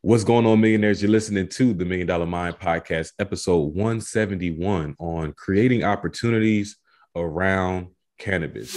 What's going on, millionaires? You're listening to the $1 Million Mind Podcast, episode 171 on creating opportunities around cannabis.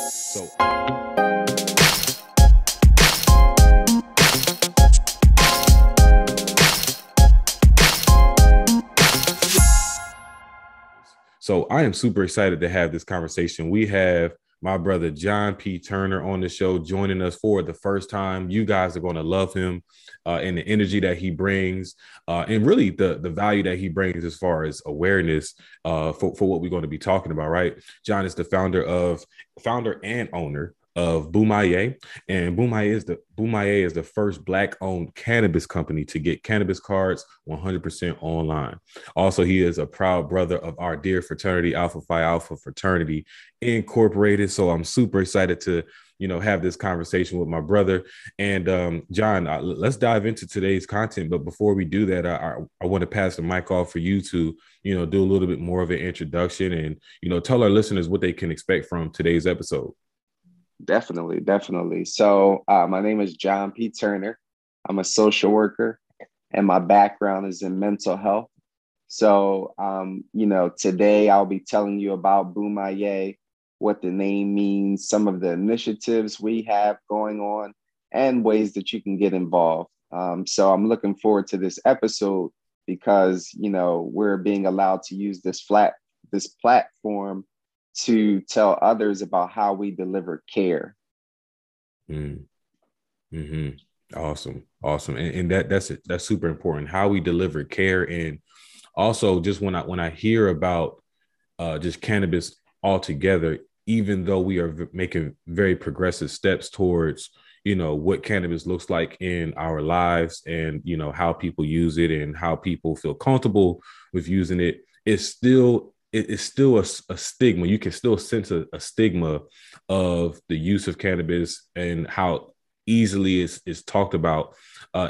So I am super excited to have this conversation. We have my brother John P. Turner on the show joining us for the first time. You guys are going to love him and the energy that he brings, and really the value that he brings as far as awareness for what we're going to be talking about. Right, John is the founder and owner of Boumaye, and Boumaye is the first Black-owned cannabis company to get cannabis cards 100% online. Also, he is a proud brother of our dear fraternity, Alpha Phi Alpha Fraternity Incorporated. So I'm super excited to, have this conversation with my brother. And John, let's dive into today's content. But before we do that, I want to pass the mic off for you to, do a little bit more of an introduction and, tell our listeners what they can expect from today's episode. Definitely, definitely. So my name is John P. Turner. I'm a social worker, and my background is in mental health. So, today I'll be telling you about Boumaye, what the name means, some of the initiatives we have going on, and ways that you can get involved. So I'm looking forward to this episode because, we're being allowed to use this platform to tell others about how we deliver care. Mm-hmm. Awesome. And that's super important. How we deliver care. And also just when I hear about just cannabis altogether, even though we are making very progressive steps towards, what cannabis looks like in our lives and, how people use it and how people feel comfortable with using it, it's still a stigma. You can still sense a stigma of the use of cannabis and how easily is talked about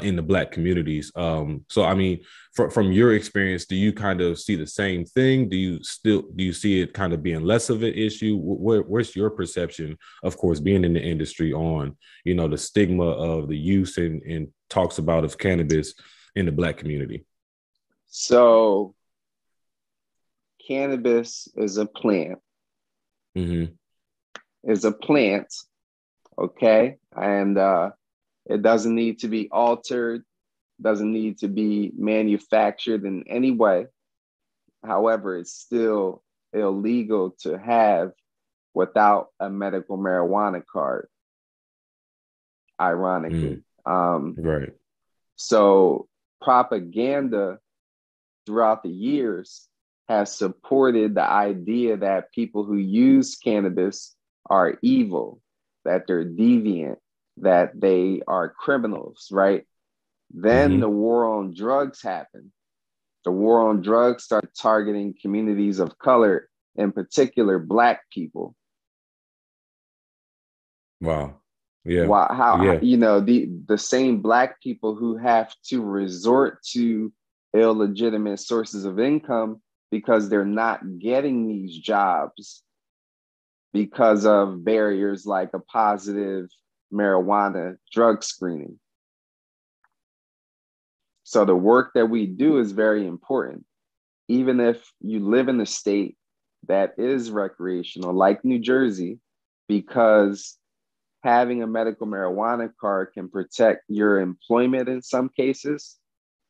in the Black communities. So, I mean, from your experience, do you kind of see the same thing? Do you see it kind of being less of an issue? Where's your perception, of course, being in the industry on, the stigma of the use and talks about of cannabis in the Black community? So cannabis is a plant. Mm-hmm. Is a plant, okay? And it doesn't need to be altered, doesn't need to be manufactured in any way. However, it's still illegal to have without a medical marijuana card, ironically. Right. So propaganda throughout the years has supported the idea that people who use cannabis are evil, that they're deviant, that they are criminals, right? Then Mm-hmm. the war on drugs happened. The war on drugs started targeting communities of color, in particular, Black people. Wow. Yeah. Why, how, Yeah. the same Black people who have to resort to illegitimate sources of income because they're not getting these jobs because of barriers like a positive marijuana drug screening. So the work that we do is very important. Even if you live in a state that is recreational, like New Jersey, because having a medical marijuana card can protect your employment in some cases.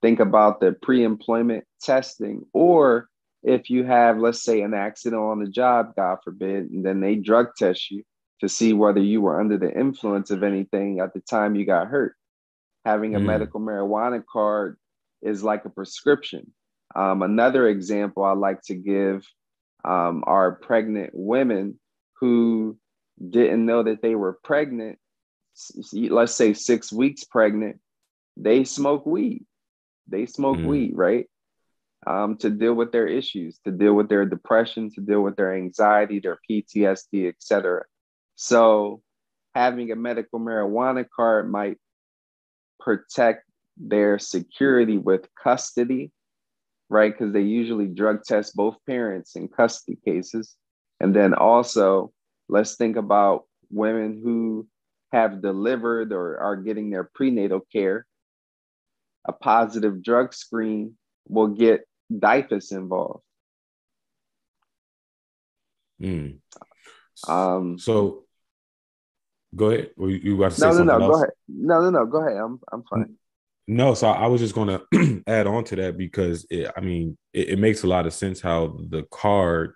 Think about the pre-employment testing, or if you have, let's say, an accident on the job, God forbid, and then they drug test you to see whether you were under the influence of anything at the time you got hurt. Having a Mm. medical marijuana card is like a prescription. Another example I like to give are pregnant women who didn't know that they were pregnant, let's say 6 weeks pregnant, they smoke weed. They smoke Mm. weed, right? To deal with their issues, to deal with their depression, to deal with their anxiety, their PTSD, etc. So having a medical marijuana card might protect their security with custody, right? Because they usually drug test both parents in custody cases. And then also, let's think about women who have delivered or are getting their prenatal care. a positive drug screen will get DIFUS involved. Mm. Um, So go ahead. Were you about to say no, no, no. something Go else? ahead. No, no, no. Go ahead. I'm fine. No, so I was just going to add on to that because it makes a lot of sense how the card,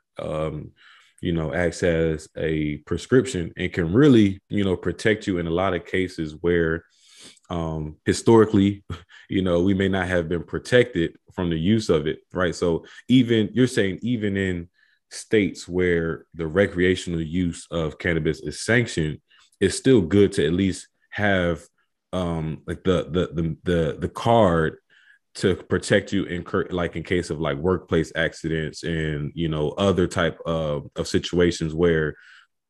acts as a prescription and can really, protect you in a lot of cases where historically, we may not have been protected from the use of it, right? So even you're saying even in states where the recreational use of cannabis is sanctioned, it's still good to at least have like the card to protect you in like in case of like workplace accidents and other type of situations where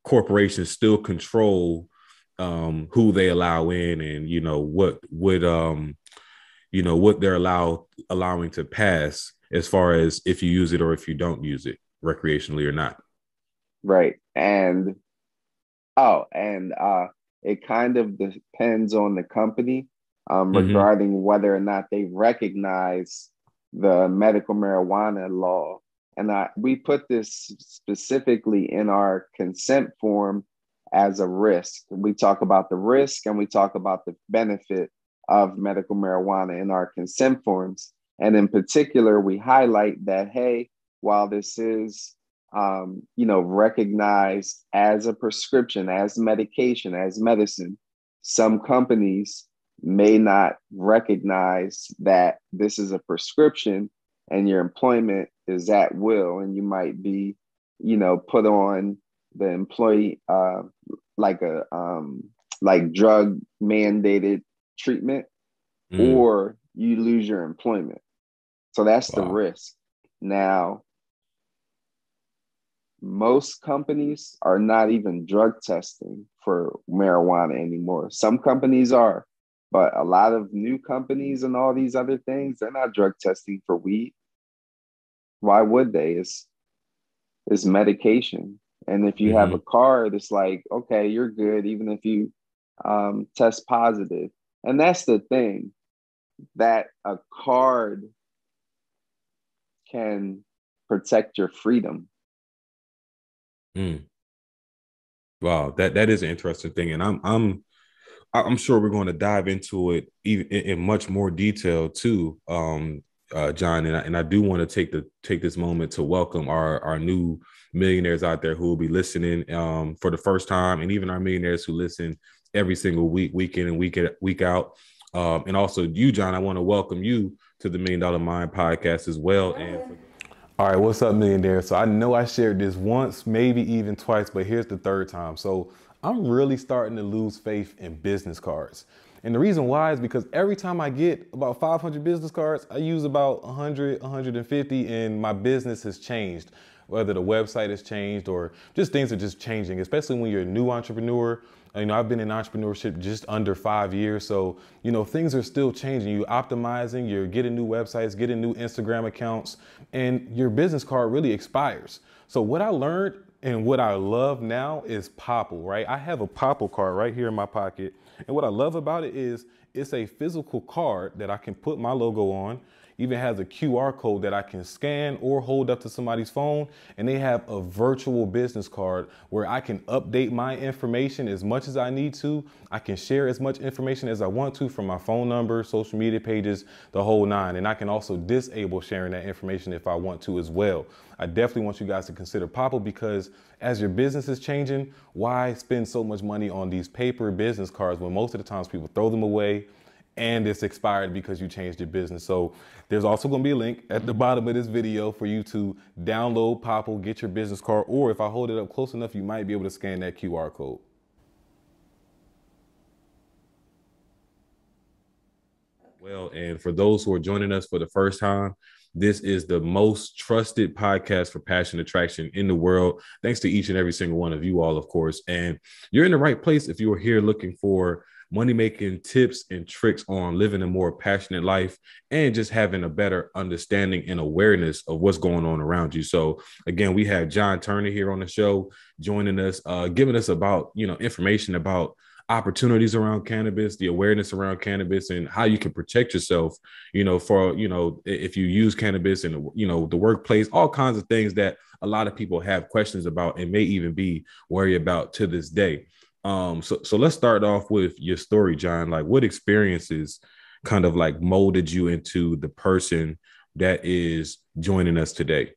corporations still control who they allow in and what would what they're allowing to pass as far as if you use it or if you don't use it recreationally or not. Right. And it kind of depends on the company Mm-hmm. regarding whether or not they recognize the medical marijuana law. And we put this specifically in our consent form as a risk. We talk about the risk and we talk about the benefit of medical marijuana in our consent forms. And in particular, we highlight that, hey, while this is recognized as a prescription, as medication, as medicine, some companies may not recognize that this is a prescription and your employment is at will, and you might be, put on the employee like a like drug mandated treatment, Mm. or you lose your employment. So that's the Wow. risk. Now, most companies are not even drug testing for marijuana anymore. Some companies are, but a lot of new companies and all these other things, they're not drug testing for weed. Why would they? It's medication. And if you have a Mm-hmm. card, it's like, okay, you're good, even if you test positive. And that's the thing, that a card can protect your freedom. Mm. Wow, that is an interesting thing, and I'm sure we're going to dive into it even in much more detail too, John. And I do want to take this moment to welcome our new millionaires out there who will be listening for the first time, and even our millionaires who listen every single week in and week out. And also you, John, I want to welcome you to the $1 Million Mind podcast as well. All right, what's up, Millionaires? So I know I shared this once, maybe even twice, but here's the third time. So I'm really starting to lose faith in business cards. And the reason why is because every time I get about 500 business cards, I use about 100, 150, and my business has changed. Whether the website has changed or just things are just changing, especially when you're a new entrepreneur. I've been in entrepreneurship just under 5 years. So, things are still changing. You're optimizing, you're getting new websites, getting new Instagram accounts, and your business card really expires. So what I learned and what I love now is Popple, right? I have a Popple card right here in my pocket. And what I love about it is it's a physical card that I can put my logo on. Even has a QR code that I can scan or hold up to somebody's phone. And they have a virtual business card where I can update my information as much as I need to. I can share as much information as I want to from my phone number, social media pages, the whole nine. And I can also disable sharing that information if I want to as well. I definitely want you guys to consider Popple because as your business is changing, why spend so much money on these paper business cards when most of the times people throw them away and it's expired because you changed your business? So there's also going to be a link at the bottom of this video for you to download Popple, get your business card, or if I hold it up close enough, you might be able to scan that QR code. Well, and for those who are joining us for the first time, this is the most trusted podcast for passion attraction in the world. Thanks to each and every single one of you all, of course. And you're in the right place if you are here looking for money making tips and tricks on living a more passionate life and just having a better understanding and awareness of what's going on around you. So again, we have John Turner here on the show joining us, giving us about information about opportunities around cannabis, the awareness around cannabis, and how you can protect yourself, for, if you use cannabis in, the workplace, all kinds of things that a lot of people have questions about and may even be worried about to this day. So let's start off with your story, John. Like, what experiences kind of like molded you into the person that is joining us today?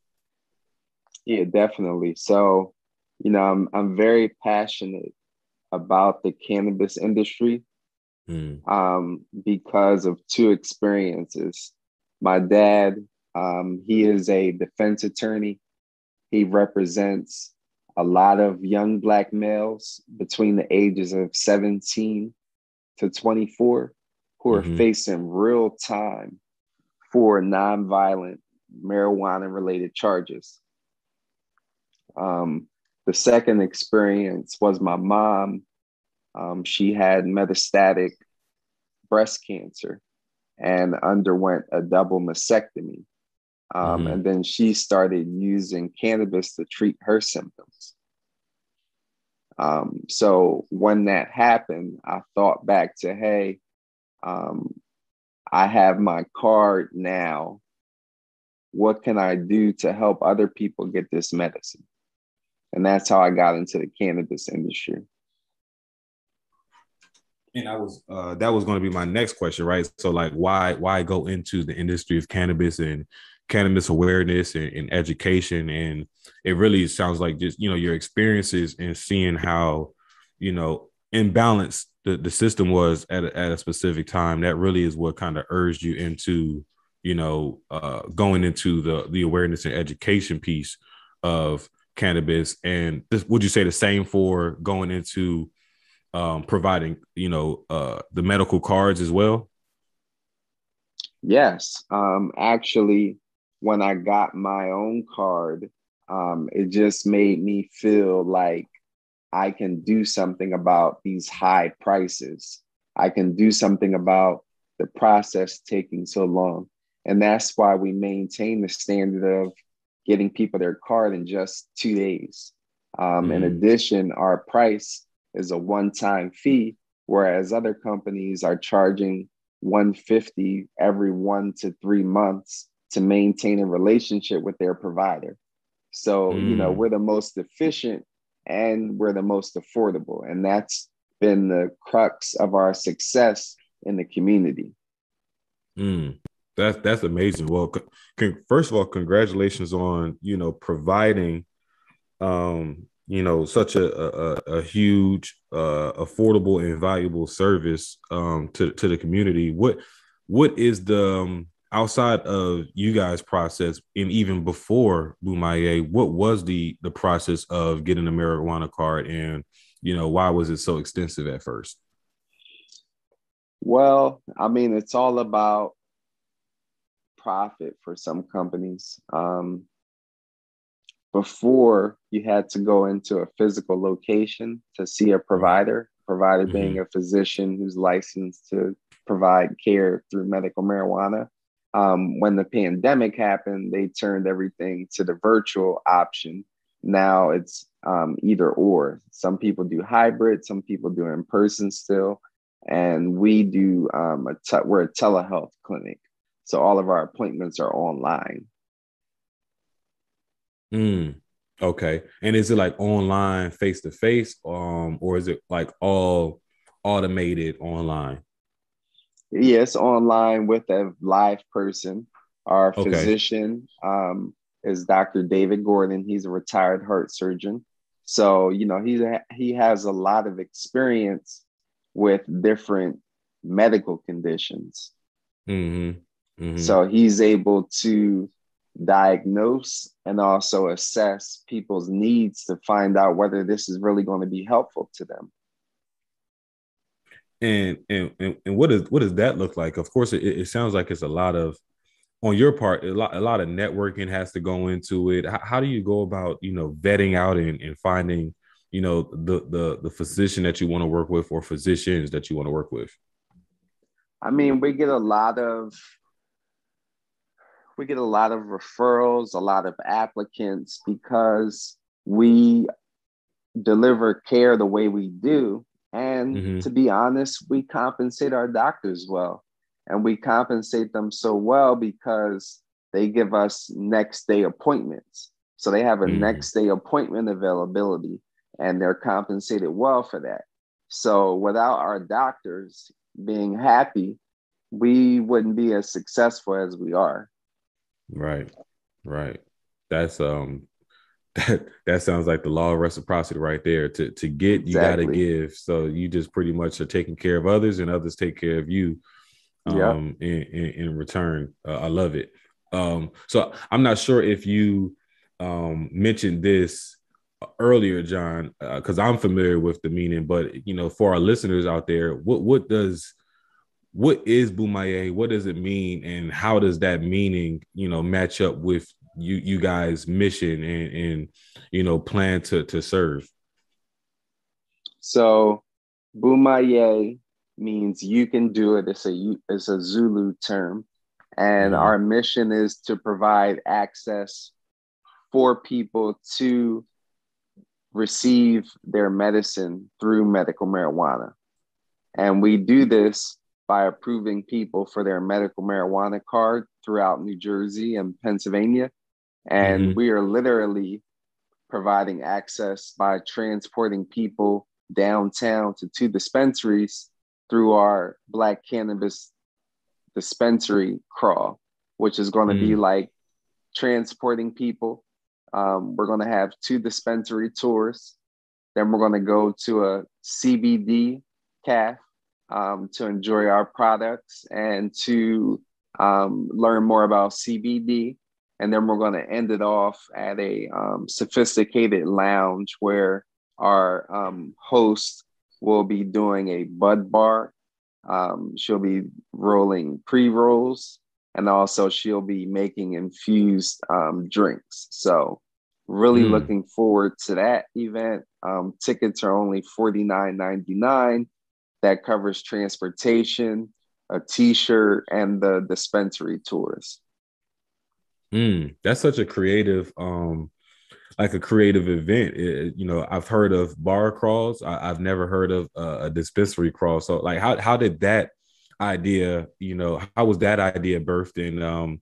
Yeah, definitely. So, I'm very passionate about the cannabis industry Mm, because of two experiences. My dad, he is a defense attorney. He represents a lot of young Black males between the ages of 17 to 24 who are mm-hmm, facing real time for nonviolent marijuana related charges. Um, the second experience was my mom. She had metastatic breast cancer and underwent a double mastectomy. mm-hmm, And then she started using cannabis to treat her symptoms. So when that happened, I thought back to, hey, um, I have my card now. What can I do to help other people get this medicine? And that's how I got into the cannabis industry. and that was going to be my next question, right? So like, why go into the industry of cannabis and cannabis awareness and education? And it really sounds like just, your experiences and seeing how, imbalanced the system was at a specific time. That really is what kind of urged you into, going into the awareness and education piece of cannabis. And this, would you say the same for going into providing, the medical cards as well? Yes. Actually, when I got my own card, it just made me feel like I can do something about these high prices. I can do something about the process taking so long. And that's why we maintain the standard of getting people their card in just 2 days. In Mm, addition, our price is a one-time fee, whereas other companies are charging 150 every 1 to 3 months to maintain a relationship with their provider. So, mm, we're the most efficient and we're the most affordable. And that's been the crux of our success in the community. mm. That's amazing. Well, first of all, congratulations on, providing, such a huge, affordable and valuable service, to the community. What is the, outside of you guys' process, and even before Bumaye, what was the process of getting a marijuana card, and why was it so extensive at first? Well, I mean, it's all about profit for some companies. Before you had to go into a physical location to see a provider being Mm-hmm. a physician who's licensed to provide care through medical marijuana. When the pandemic happened, they turned everything to the virtual option. Now it's either or. Some people do hybrid, some people do in person still, and we do we're a telehealth clinic, so all of our appointments are online. Mm. Okay. And is it like online, face to face, or is it like all automated online? Yes, online with a live person. Our Okay. physician is Dr. David Gordon. He's a retired heart surgeon. So, he has a lot of experience with different medical conditions. Mm-hmm. Mm-hmm. So he's able to diagnose and also assess people's needs to find out whether this is really going to be helpful to them. And what does that look like? Of course, it sounds like it's a lot of, on your part, a lot of networking has to go into it. How do you go about, vetting out and finding, the physician that you want to work with, or physicians that you want to work with? I mean, we get a lot of referrals, a lot of applicants because we deliver care the way we do. And And to Mm-hmm. be honest, we compensate our doctors well. And we compensate them so well because they give us next day appointments. So they have a Mm-hmm. next day appointment availability, and they're compensated well for that. So without our doctors being happy, we wouldn't be as successful as we are. Right. Right. That's that sounds like the law of reciprocity right there. To get, you got to Exactly. give. So you just pretty much are taking care of others, and others take care of you Yep. in return. I love it. So I'm not sure if you mentioned this earlier, John, because I'm familiar with the meaning, but for our listeners out there, what is Bumaye? What does it mean, and how does that meaning, match up with you guys' mission and plan to serve? So Bumaye means you can do it. It's a Zulu term. And Mm-hmm. our mission is to provide access for people to receive their medicine through medical marijuana. And we do this by approving people for their medical marijuana card throughout New Jersey and Pennsylvania. And Mm-hmm. we are literally providing access by transporting people downtown to two dispensaries through our Black Cannabis dispensary crawl, which is going to be Mm. like transporting people. We're going to have two dispensary tours. Then we're going to go to a CBD calf to enjoy our products and to learn more about CBD. And then we're going to end it off at a sophisticated lounge where our host will be doing a bud bar. She'll be rolling pre-rolls, and also she'll be making infused drinks. So really Mm. looking forward to that event. Tickets are only $49.99. That covers transportation, a t-shirt, and the dispensary tours. That's such a creative, like a creative event. I've heard of bar crawls. I've never heard of a dispensary crawl. So, like, how did that idea? How was that idea birthed, and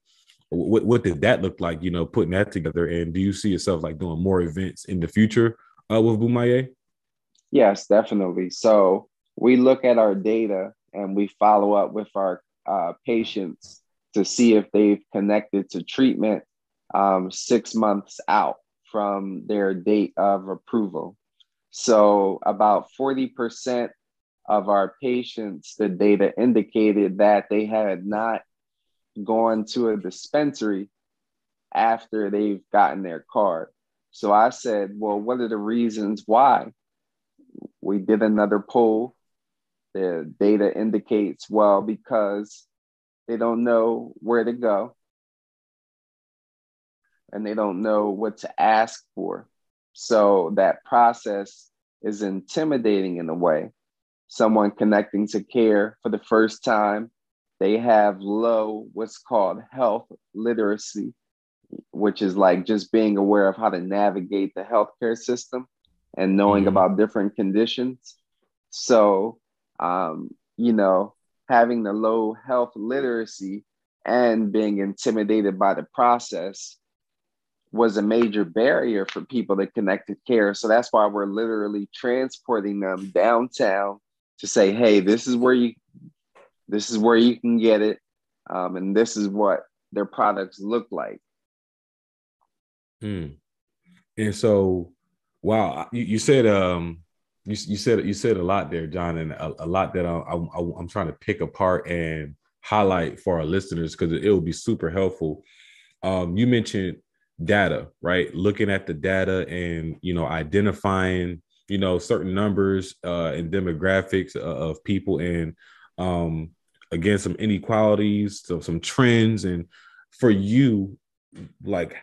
what did that look like? Putting that together. And do you see yourself like doing more events in the future with Bumaye? Yes, definitely. So we look at our data and we follow up with our patients to see if they've connected to treatment 6 months out from their date of approval. So about 40% of our patients, the data indicated that they had not gone to a dispensary after they've gotten their card. So I said, well, what are the reasons why? We did another poll. The data indicates, well, because they don't know where to go and they don't know what to ask for. So that process is intimidating in a way. Someone connecting to care for the first time, they have low, what's called health literacy, which is like just being aware of how to navigate the healthcare system and knowing Mm-hmm. about different conditions. So, you know, having the low health literacy and being intimidated by the process was a major barrier for people to connect to care. So that's why we're literally transporting them downtown to say, hey, this is where you can get it, and this is what their products look like. Mm. And so, wow, you said you said a lot there, John, and a lot that I'm trying to pick apart and highlight for our listeners because it will be super helpful. You mentioned data, right? Looking at the data and identifying certain numbers and demographics of people, and um, again some inequalities, so some trends, and for you, like,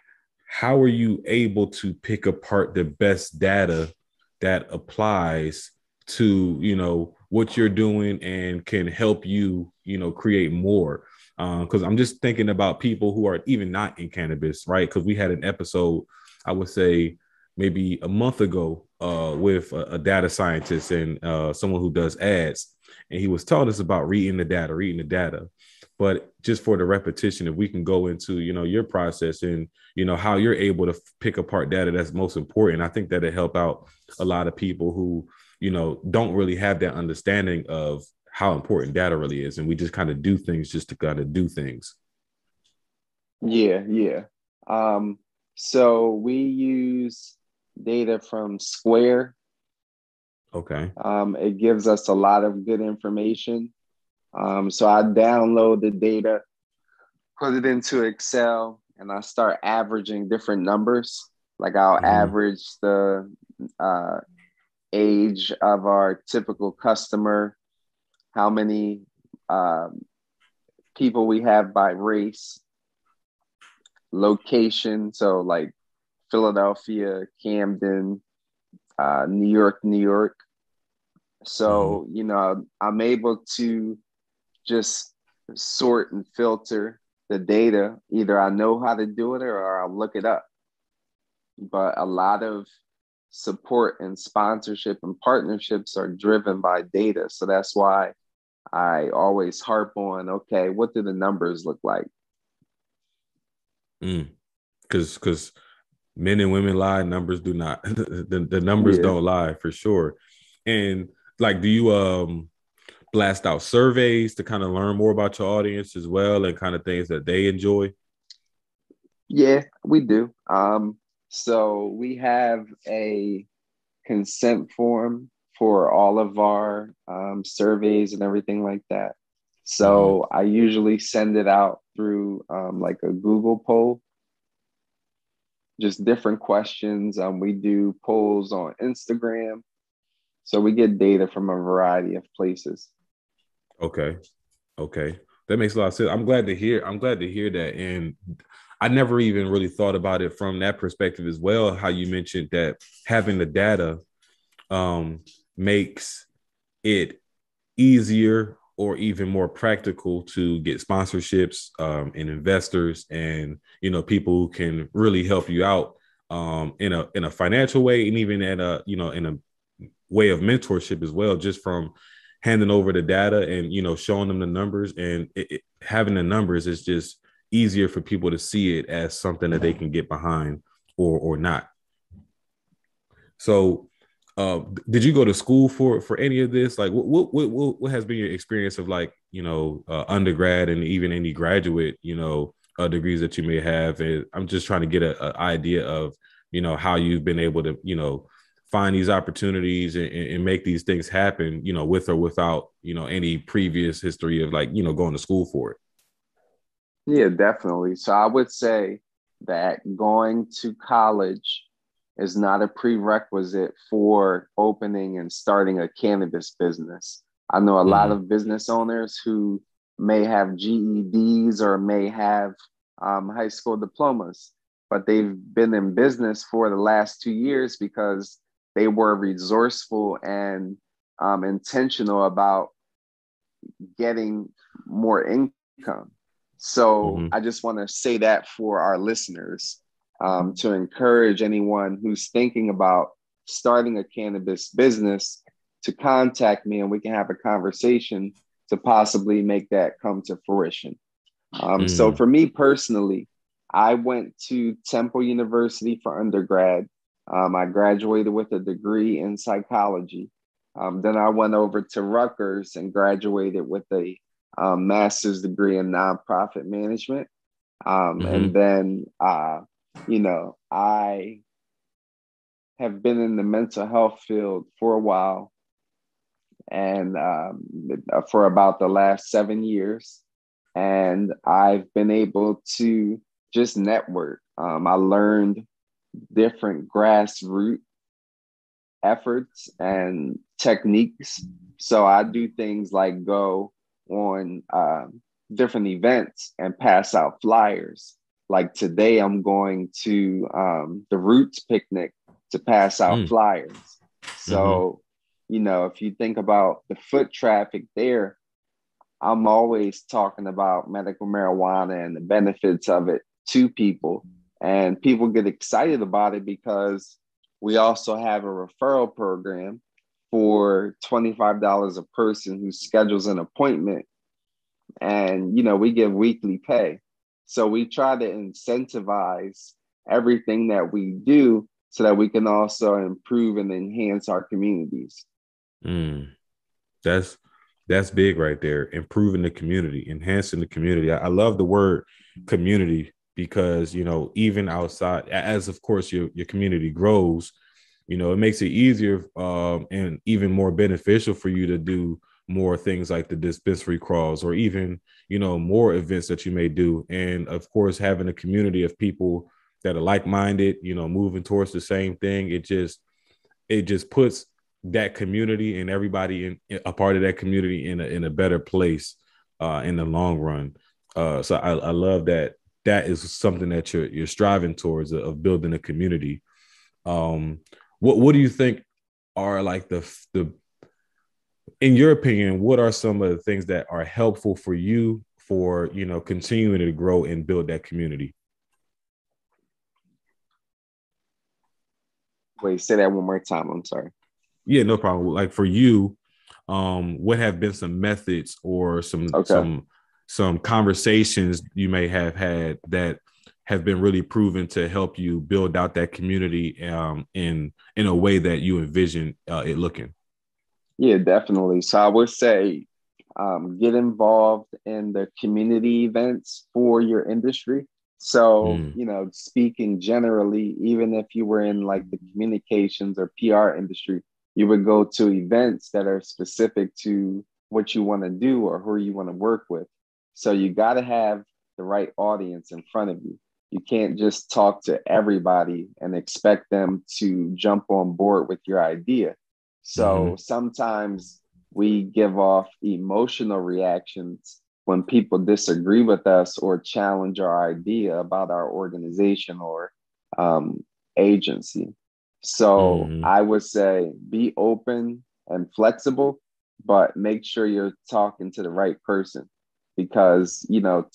how are you able to pick apart the best data that applies to what you're doing and can help you create more? Because I'm just thinking about people who are even not in cannabis, right? Because we had an episode, I would say maybe a month ago with a data scientist and someone who does ads, and he was telling us about reading the data. But just for the repetition, if we can go into, your process and, how you're able to pick apart data that's most important, I think that it help out a lot of people who, don't really have that understanding of how important data really is. And we just kind of do things just to kind of do things. Yeah, yeah. Um, so we use data from Square. Okay. It gives us a lot of good information. So I download the data, put it into Excel, and I start averaging different numbers. Like I'll Mm-hmm. average the uh, age of our typical customer, how many um, people we have by race, location. So like Philadelphia, Camden, New York, New York. Mm-hmm. So, I'm able to just sort and filter the data. Either I know how to do it or I'll look it up. But a lot of support and sponsorship and partnerships are driven by data. So that's why I always harp on, okay, what do the numbers look like? Mm. Because men and women lie, numbers do not. The numbers Yeah. don't lie for sure. And like, do you blast out surveys to kind of learn more about your audience as well and kind of things that they enjoy? Yeah, we do. So we have a consent form for all of our surveys and everything like that. Mm-hmm. So I usually send it out through like a Google poll, just different questions. We do polls on Instagram. So we get data from a variety of places. Okay. Okay. That makes a lot of sense. I'm glad to hear that. And I never even really thought about it from that perspective as well. How you mentioned that having the data um, makes it easier or even more practical to get sponsorships and investors and people who can really help you out in a financial way and even at a in a way of mentorship as well, just from handing over the data and showing them the numbers, and having the numbers is just easier for people to see it as something that they can get behind or not. So did you go to school for any of this? Like what has been your experience of, like, undergrad and even any graduate degrees that you may have? And I'm just trying to get a idea of how you've been able to find these opportunities and make these things happen, with or without any previous history of, like, going to school for it. Yeah, definitely. So I would say that going to college is not a prerequisite for opening and starting a cannabis business. I know a lot Mm-hmm. of business owners who may have GEDs or may have high school diplomas, but they've been in business for the last 2 years because they were resourceful and intentional about getting more income. So Mm-hmm. I just want to say that for our listeners, to encourage anyone who's thinking about starting a cannabis business to contact me and we can have a conversation to possibly make that come to fruition. So Mm-hmm. for me personally, I went to Temple University for undergrad. I graduated with a degree in psychology. Then I went over to Rutgers and graduated with a master's degree in nonprofit management. And Mm-hmm. then, I have been in the mental health field for a while and for about the last 7 years. And I've been able to just network. I learned different grassroots efforts and techniques. So I do things like go on different events and pass out flyers. Like today, I'm going to the Roots picnic to pass out flyers. Mm-hmm. So, if you think about the foot traffic there, I'm always talking about medical marijuana and the benefits of it to people. And people get excited about it because We also have a referral program for $25 a person who schedules an appointment. And, we give weekly pay. So we try to incentivize everything that we do so that we can also improve and enhance our communities. Mm, that's big right there. Improving the community, enhancing the community. I love the word community because, even outside, as of course your community grows, it makes it easier and even more beneficial for you to do more things like the dispensary crawls or even, more events that you may do. And of course, having a community of people that are like-minded, moving towards the same thing, it just puts that community and everybody in a part of that community in a better place in the long run. So I love that is something that you're striving towards of building a community. What do you think are like the in your opinion, what are some of the things that are helpful for you for continuing to grow and build that community? Wait, say that one more time. I'm sorry. Yeah, no problem. Like for you, what have been some methods or some Okay. some conversations you may have had that have been really proven to help you build out that community in a way that you envision it looking? Yeah, definitely. So I would say get involved in the community events for your industry. So, Mm, speaking generally, even if you were in like the communications or PR industry, you would go to events that are specific to what you want to do or who you want to work with. So you got to have the right audience in front of you. You can't just talk to everybody and expect them to jump on board with your idea. So mm-hmm, sometimes we give off emotional reactions when people disagree with us or challenge our idea about our organization or um, agency. So mm-hmm, I would say be open and flexible, but make sure you're talking to the right person because,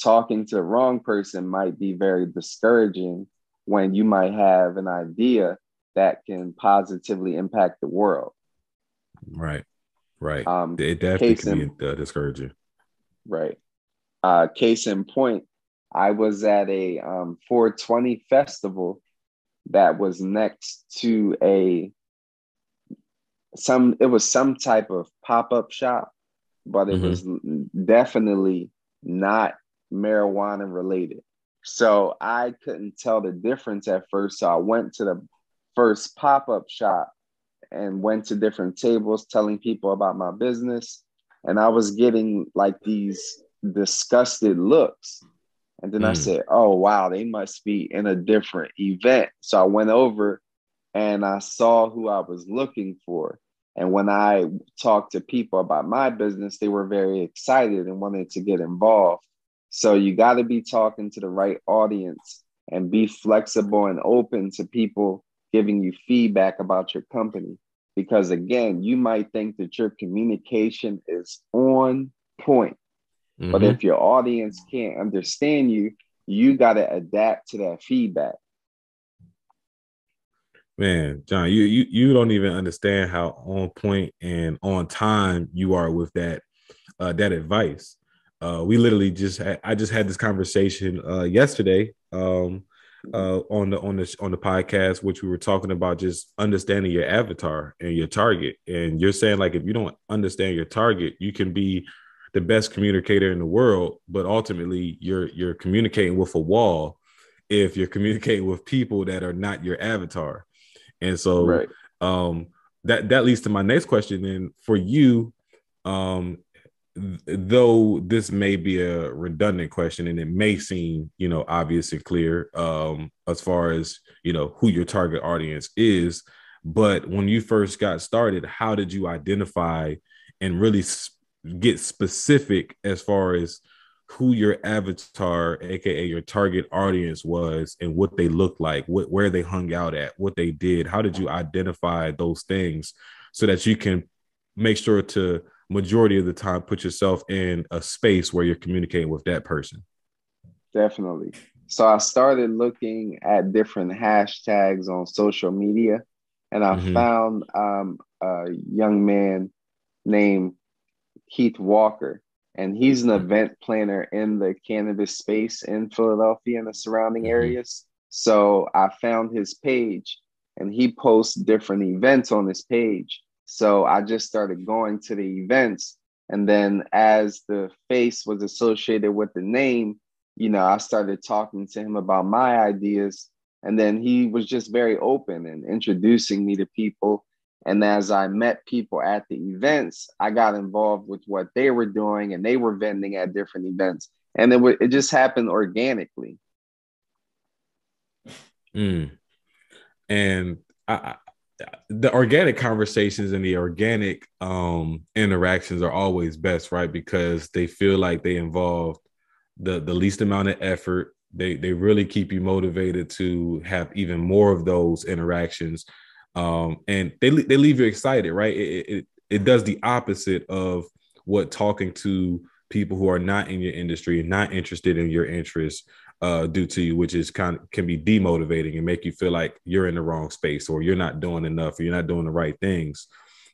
talking to the wrong person might be very discouraging when you might have an idea that can positively impact the world. right, right. Um, It definitely case can be in discouraging. right. Case in point, I was at a 420 festival that was next to it was some type of pop-up shop, but it Mm-hmm, was definitely not marijuana related. So I couldn't tell the difference at first. So I went to the first pop-up shop and went to different tables telling people about my business. And I was getting like these disgusted looks. And then I mm, said, oh, wow, they must be in a different event. So I went over and I saw who I was looking for. And when I talked to people about my business, they were very excited and wanted to get involved. So you got to be talking to the right audience and be flexible and open to people giving you feedback about your company. Because again, you might think that your communication is on point, but mm-hmm. if your audience can't understand you, you got to adapt to that feedback. Man, John, you don't even understand how on point and on time you are with that advice. We literally I just had this conversation yesterday on the podcast, which we were talking about just understanding your avatar and your target. And you're saying like if you don't understand your target, you can be the best communicator in the world, but ultimately you're communicating with a wall if you're communicating with people that are not your avatar. And so Right. um, that leads to my next question. Then for you, um, though this may be a redundant question and it may seem obvious and clear as far as who your target audience is, but when you first got started, how did you identify and really get specific as far as who your avatar, aka your target audience, was and what they looked like, where they hung out at, what they did? How did you identify those things so that you can make sure to majority of the time put yourself in a space where you're communicating with that person? Definitely. So I started looking at different hashtags on social media and I Mm-hmm. found a young man named Keith Walker, and he's an event planner in the cannabis space in Philadelphia and the surrounding Mm-hmm. areas. So I found his page, and he posts different events on his page. So I just started going to the events. And then as the face was associated with the name, I started talking to him about my ideas. And then he was just very open and introducing me to people. And as I met people at the events, I got involved with what they were doing, and they were vending at different events. And it just happened organically. Mm. And the organic conversations and the organic interactions are always best, right? Because they feel like they involve the least amount of effort. They really keep you motivated to have even more of those interactions, and they leave you excited, right? It does the opposite of what talking to people who are not in your industry and not interested in your interests do to you, which is can be demotivating and make you feel like you're in the wrong space or you're not doing enough or you're not doing the right things.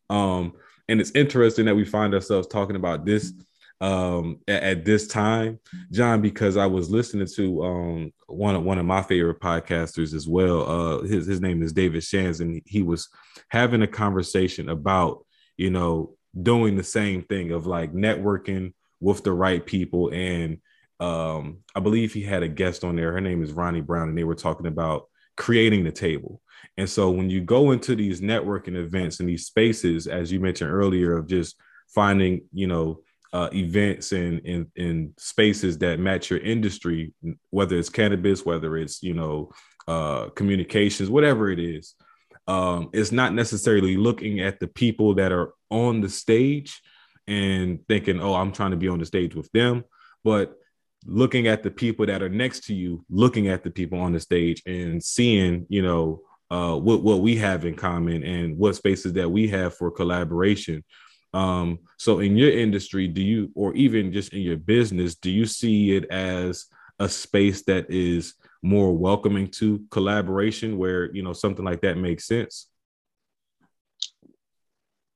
Um, and it's interesting that we find ourselves talking about this at this time, John, because I was listening to one of my favorite podcasters as well. His name is David Shands, and he was having a conversation about doing the same thing of like networking with the right people. And I believe he had a guest on there. Her name is Ronnie Brown, and they were talking about creating the table. And so when you go into these networking events and these spaces, as you mentioned earlier, of just finding, events and spaces that match your industry, whether it's cannabis, whether it's, communications, whatever it is, it's not necessarily looking at the people that are on the stage and thinking, oh, I'm trying to be on the stage with them, but looking at the people that are next to you, looking at the people on the stage and seeing, what we have in common and what spaces that we have for collaboration. So in your industry, do you, or even just in your business, do you see it as a space that is more welcoming to collaboration where, something like that makes sense?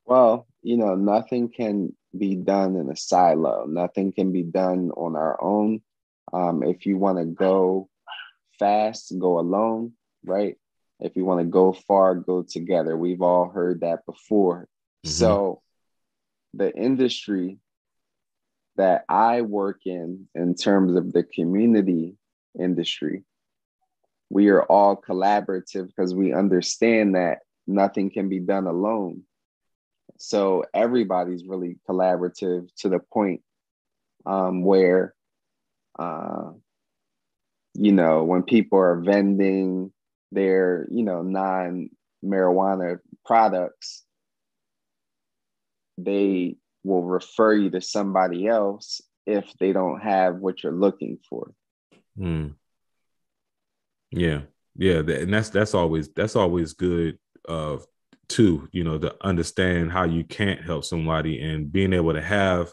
Well, nothing can be done in a silo. Nothing can be done on our own. If you want to go fast, go alone, right? If you want to go far, go together. We've all heard that before. Mm-hmm. So the industry that I work in terms of the community industry, we are all collaborative because we understand that nothing can be done alone. So everybody's really collaborative to the point where, uh, when people are vending their, non-marijuana products, they will refer you to somebody else if they don't have what you're looking for. Mm. Yeah, yeah, and that's always good. Too, to understand how you can't help somebody and being able to have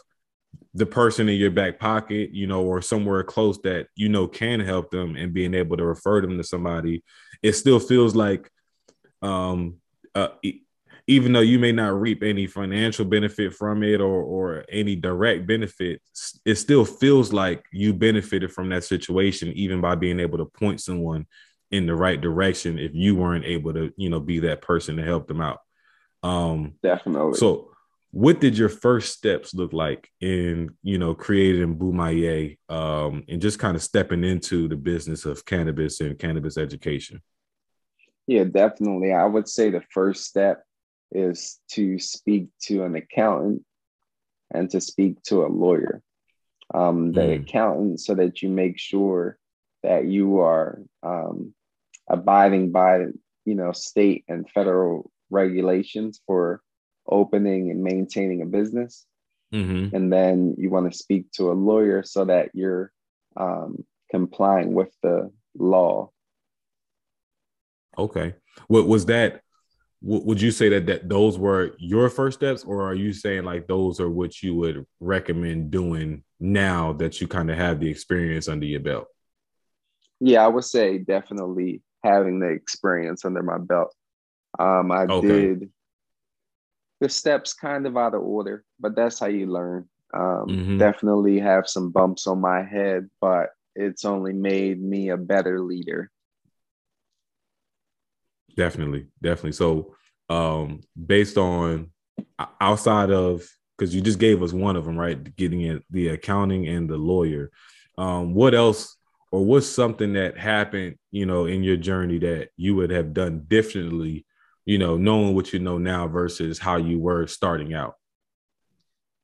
the person in your back pocket, or somewhere close that can help them, and being able to refer them to somebody. It still feels like, um, uh, even though you may not reap any financial benefit from it or any direct benefit, it still feels like you benefited from that situation, even by being able to point someone in the right direction if you weren't able to, be that person to help them out. Um, Definitely. so what did your first steps look like in, creating Boumaye, and just kind of stepping into the business of cannabis and cannabis education? Yeah, definitely. I would say the first step is to speak to an accountant and to speak to a lawyer. The Mm, accountant, so that you make sure that you are abiding by, state and federal regulations for opening and maintaining a business. mm-hmm. And then you want to speak to a lawyer so that you're complying with the law. Okay. What was that? Would you say that those were your first steps, or are you saying like those are what you would recommend doing now that you kind of have the experience under your belt? Yeah, I would say definitely having the experience under my belt. I Okay. did the steps kind of out of order, but that's how you learn. Mm-hmm. Definitely have some bumps on my head, but it's only made me a better leader. Definitely, definitely. So, based on outside of because you just gave us one of them, right? Getting in the accounting and the lawyer. What else, or what's something that happened, in your journey that you would have done differently, knowing what you know now versus how you were starting out?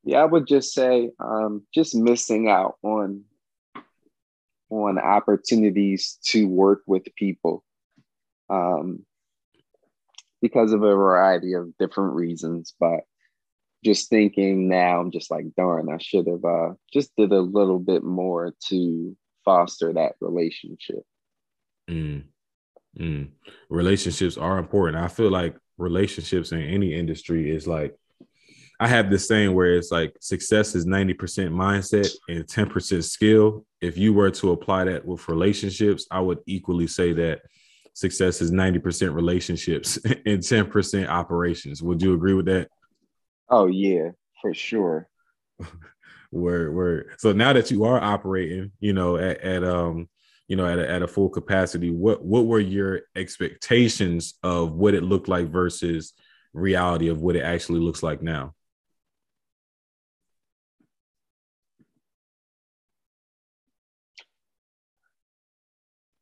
Yeah, I would just say just missing out on opportunities to work with people um, because of a variety of different reasons. But just thinking now, I'm just like, darn, I should have just did a little bit more to foster that relationship. Mm, mm. Relationships are important. I feel like relationships in any industry is like I have this saying where it's like success is 90% mindset and 10% skill. If you were to apply that with relationships, I would equally say that success is 90% relationships and 10% operations. Would you agree with that? Oh yeah, for sure. Where so now that you are operating, at a full capacity, what were your expectations of what it looked like versus reality of what it actually looks like now?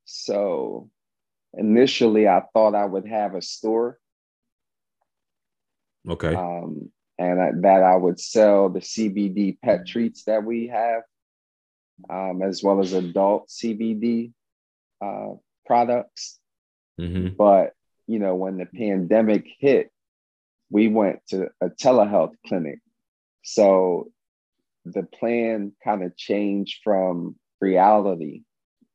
So initially, I thought I would have a store, Okay. that I would sell the CBD pet treats that we have, as well as adult CBD uh, products. Mm-hmm. But when the pandemic hit, we went to a telehealth clinic. So the plan kind of changed from reality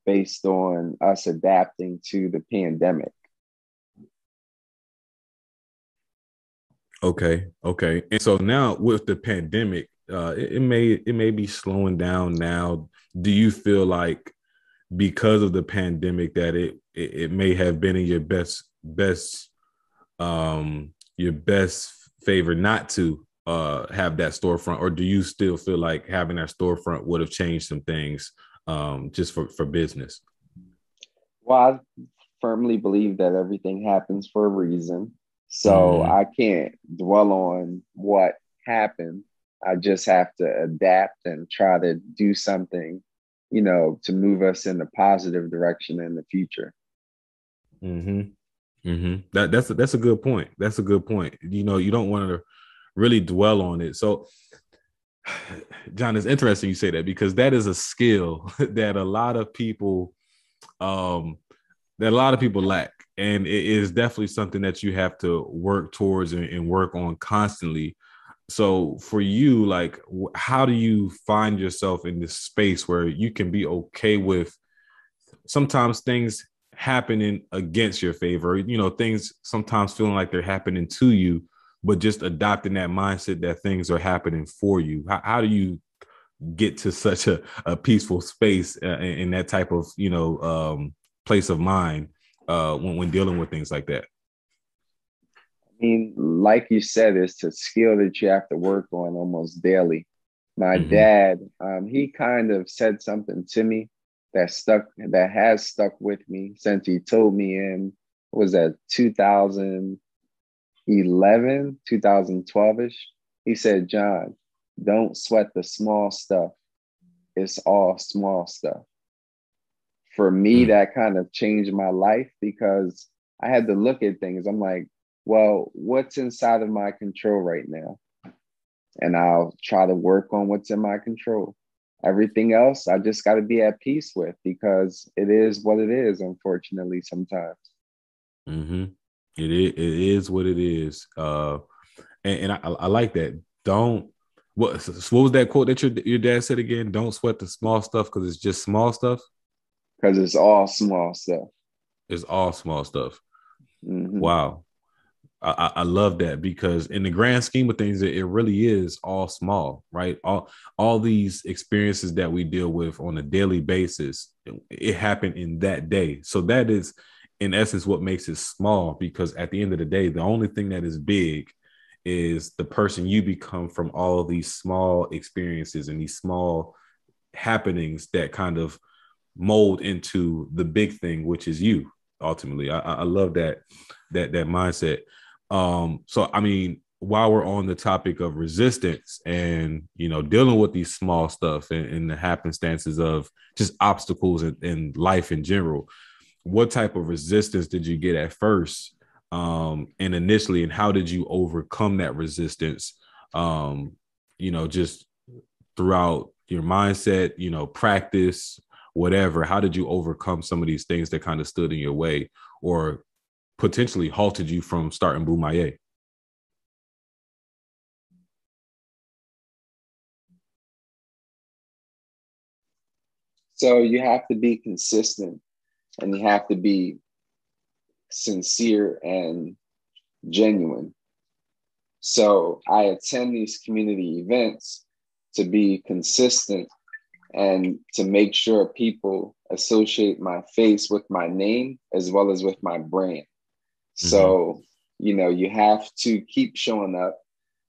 based on us adapting to the pandemic. Okay, okay. And so now with the pandemic, it may be slowing down now. Do you feel like because of the pandemic that it may have been in your best favor not to have that storefront, or do you still feel like having that storefront would have changed some things just for business? Well, I firmly believe that everything happens for a reason. So Mm-hmm. I can't dwell on what happened. I just have to adapt and try to do something, to move us in a positive direction in the future. Mm-hmm. Mm-hmm. That's a good point. That's a good point. You don't want to really dwell on it. So, John, it's interesting you say that because that is a skill that um, a lot of people lack, and it is definitely something that you have to work towards and work on constantly. So, for you, like, how do you find yourself in this space where you can be okay with sometimes things happening against your favor, things sometimes feeling like they're happening to you, but just adopting that mindset that things are happening for you? How do you get to such a peaceful space in that type of, place of mind when dealing with things like that? I mean, like you said, it's a skill that you have to work on almost daily. My Mm-hmm. dad, he kind of said something to me that has stuck with me since he told me in, was that 2011, 2012ish. He said, John, don't sweat the small stuff. It's all small stuff. For me, Mm. that kind of changed my life because I had to look at things. I'm like, well, what's inside of my control right now? And I'll try to work on what's in my control. Everything else, I just got to be at peace with because it is what it is, unfortunately, sometimes. Mm-hmm. It is what it is. And I like that. Don't what was that quote that your dad said again? Don't sweat the small stuff because it's just small stuff. Because it's all small stuff. It's all small stuff. Mm-hmm. Wow. I love that because in the grand scheme of things, it really is all small, right? All these experiences that we deal with on a daily basis, it happened in that day. So that is in essence what makes it small, because at the end of the day, the only thing that is big is the person you become from all of these small experiences and these small happenings that kind of mold into the big thing, which is you ultimately. I love that mindset. So I mean, while we're on the topic of resistance and dealing with these small stuff and the happenstances of just obstacles in life in general, what type of resistance did you get at first, and initially, and how did you overcome that resistance, just throughout your mindset, practice, whatever? How did you overcome some of these things that kind of stood in your way or potentially halted you from starting Boumaye? So you have to be consistent and you have to be sincere and genuine. So I attend these community events to be consistent and to make sure people associate my face with my name as well as with my brand. Mm-hmm. So, you have to keep showing up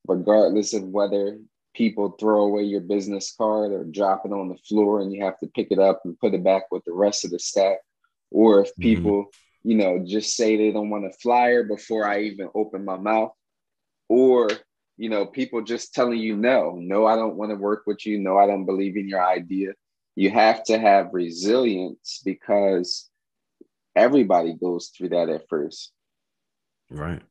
regardless of whether people throw away your business card or drop it on the floor and you have to pick it up and put it back with the rest of the stack. Or if Mm-hmm. people, just say they don't want a flyer before I even open my mouth. Or, people just telling you, no, I don't want to work with you. No, I don't believe in your idea. You have to have resilience because everybody goes through that at first. Right.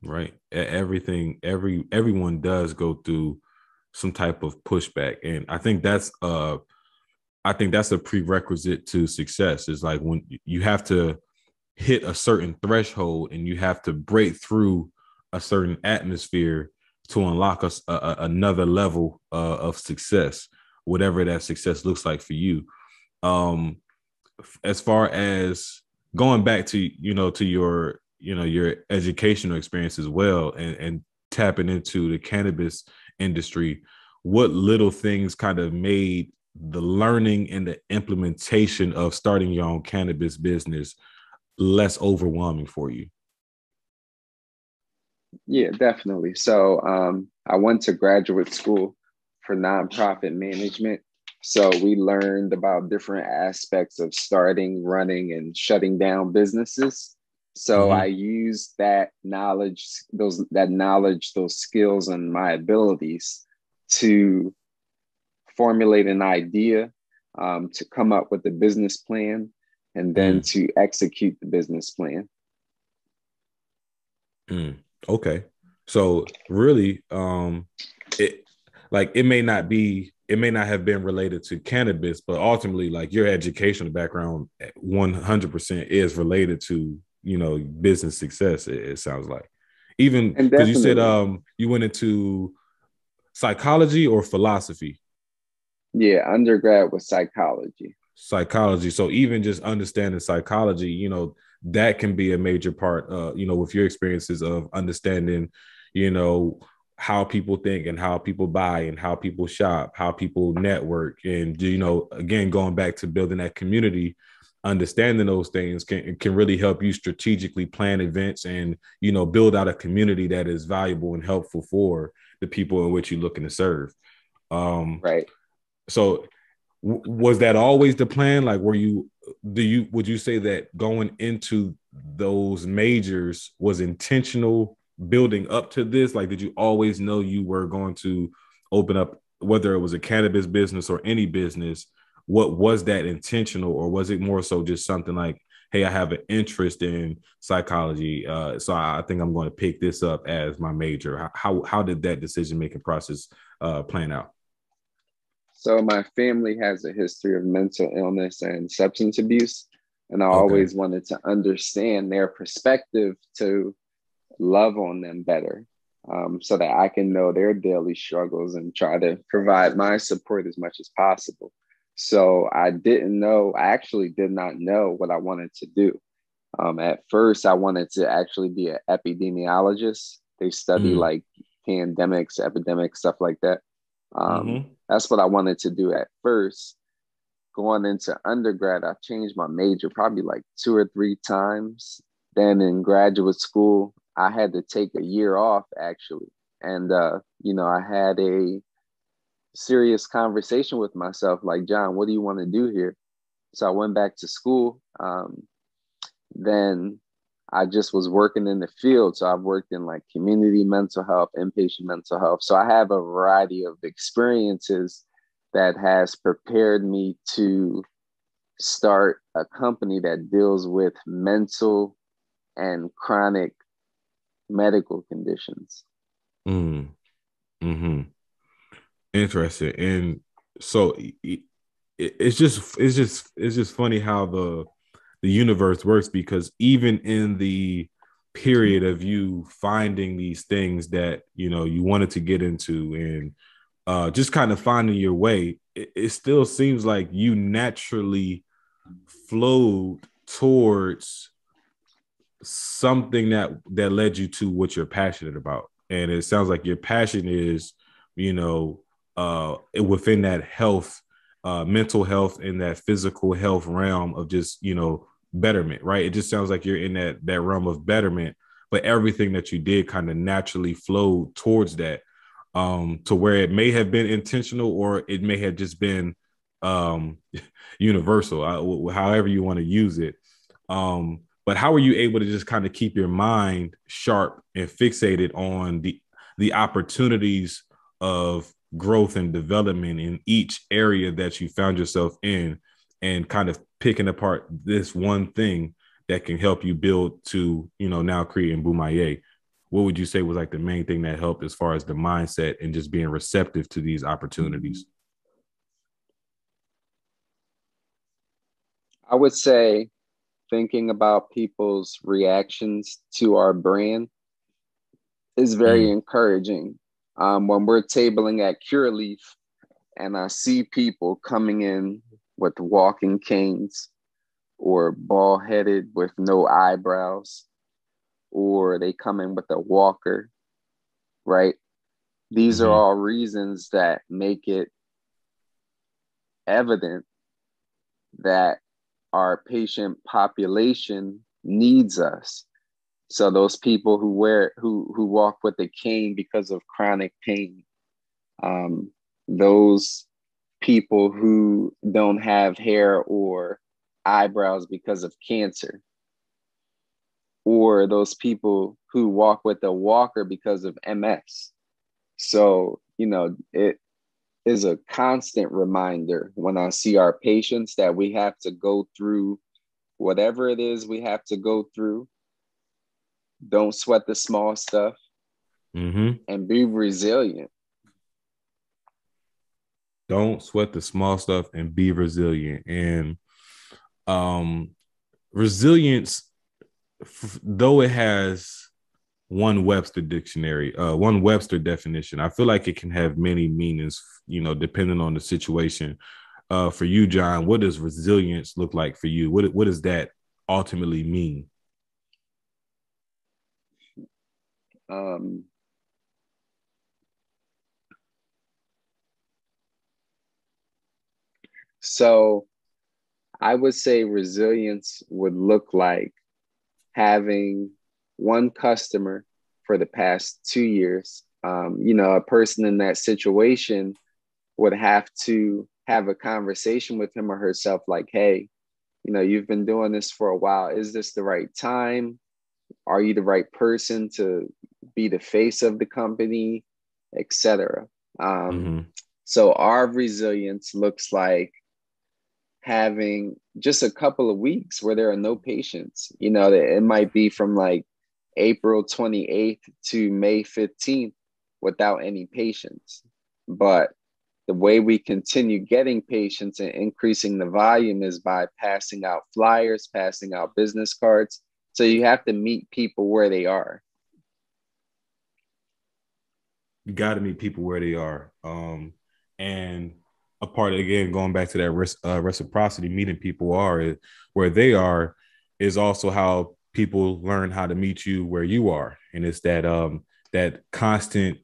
Right. Everyone does go through some type of pushback. And I think that's a prerequisite to success. Is like when you have to hit a certain threshold and you have to break through a certain atmosphere to unlock another level of success, whatever that success looks like for you. Um, as far as going back to to your educational experience as well, and tapping into the cannabis industry, what little things kind of made the learning and the implementation of starting your own cannabis business less overwhelming for you? Yeah, definitely. So I went to graduate school for nonprofit management. So we learned about different aspects of starting, running, and shutting down businesses. So I Mm-hmm. used that knowledge, those skills, and my abilities to formulate an idea, to come up with a business plan, and then Mm, to execute the business plan. mm. Okay. So really, it it may not have been related to cannabis, but ultimately, like your educational background, 100% is related to business success. It sounds like, even And because you said definitely, you went into psychology or philosophy. yeah, undergrad was psychology. Psychology. So even just understanding psychology, that can be a major part, with your experiences of understanding, you know, how people think and how people buy and how people shop, how people network. And, again, going back to building that community, understanding those things can really help you strategically plan events and, build out a community that is valuable and helpful for the people in which you're looking to serve. Um, Right. so was that always the plan? Like, would you say that going into those majors was intentional building up to this? Like, did you always know you were going to open up, whether it was a cannabis business or any business? What was that intentional, or was it more so just something like, hey, I have an interest in psychology, so I think I'm going to pick this up as my major? How did that decision making process plan out? So my family has a history of mental illness and substance abuse. And I Okay. always wanted to understand their perspective to love on them better, so that I can know their daily struggles and try to provide my support as much as possible. So I actually did not know what I wanted to do. At first, I wanted to actually be an epidemiologist. They study Mm. like pandemics, epidemics, stuff like that. Mm-hmm. That's what I wanted to do at first. going into undergrad, I've changed my major probably like 2 or 3 times. Then in graduate school, I had to take a year off actually. And, I had a serious conversation with myself like, John, what do you want to do here? So I went back to school. Then I just was working in the field. So I've worked in like community mental health, inpatient mental health. So I have a variety of experiences that has prepared me to start a company that deals with mental and chronic medical conditions. Mm, hmm. Interesting. And so it's just funny how the universe works, because even in the period of you finding these things that you wanted to get into, and just kind of finding your way, it still seems like you naturally flowed towards something that led you to what you're passionate about. And it sounds like your passion is within that health, mental health, and that physical health realm of just betterment, right? It just sounds like you're in that realm of betterment, but everything that you did kind of naturally flowed towards that, to where it may have been intentional, or it may have just been um universal, however you want to use it. But how are you able to just kind of keep your mind sharp and fixated on the opportunities of growth and development in each area that you found yourself in, and kind of picking apart this one thing that can help you build to now creating Bumaye? What would you say was like the main thing that helped as far as the mindset and just being receptive to these opportunities? I would say thinking about people's reactions to our brand is very Mm, encouraging. When we're tabling at Cureleaf and I see people coming in with walking canes or bald headed with no eyebrows, or they come in with a walker, right? These are mm-hmm, all reasons that make it evident that our patient population needs us. So those people who walk with a cane because of chronic pain, um, those people who don't have hair or eyebrows because of cancer, or those people who walk with a walker because of MS. So, it is a constant reminder when I see our patients that we have to go through whatever it is we have to go through. Don't sweat the small stuff mm-hmm. and be resilient. Don't sweat the small stuff and be resilient. And um resilience, though it has one Webster definition, I feel like it can have many meanings, depending on the situation. For you, John, what does resilience look like for you? What does that ultimately mean? Um, so I would say resilience would look like having one customer for the past 2 years. A person in that situation would have to have a conversation with him or herself like, hey, you've been doing this for a while. Is this the right time? Are you the right person to be the face of the company, etc.? Um, Mm-hmm. so our resilience looks like having just a couple of weeks where there are no patients. It might be from like April 28th to May 15th without any patients. But the way we continue getting patients and increasing the volume is by passing out flyers, passing out business cards. So you have to meet people where they are. You got to meet people where they are. And a part of, again, going back to that reciprocity, meeting people where they are, is also how people learn how to meet you where you are. And it's that constant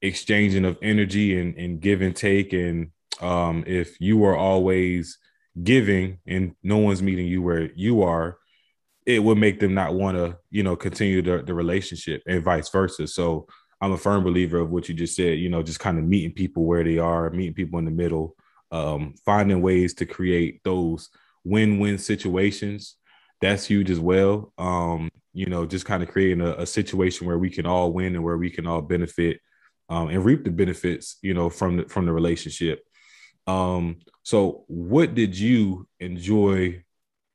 exchanging of energy and give and take. And if you are always giving and no one's meeting you where you are, it would make them not want to, continue the relationship and vice versa. So I'm a firm believer of what you just said, just kind of meeting people where they are, meeting people in the middle, finding ways to create those win-win situations. That's huge as well. Just kind of creating a situation where we can all win and where we can all benefit, and reap the benefits, from the relationship. So what did you enjoy,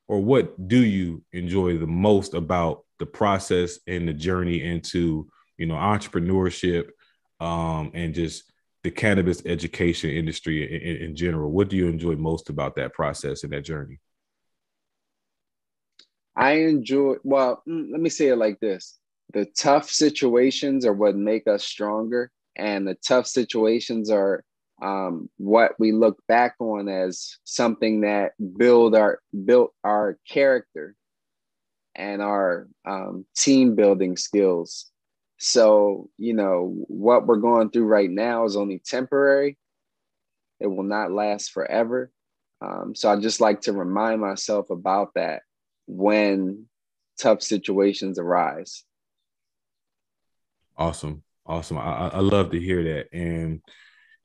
or what do you enjoy the most about the process and the journey into, entrepreneurship, and just the cannabis education industry in general? What do you enjoy most about that process and that journey? I enjoy, well, let me say it like this. The tough situations are what make us stronger, and the tough situations are what we look back on as something that built our character and our team building skills. So, what we're going through right now is only temporary. It will not last forever. So I just like to remind myself about that when tough situations arise. Awesome. Awesome. I love to hear that. And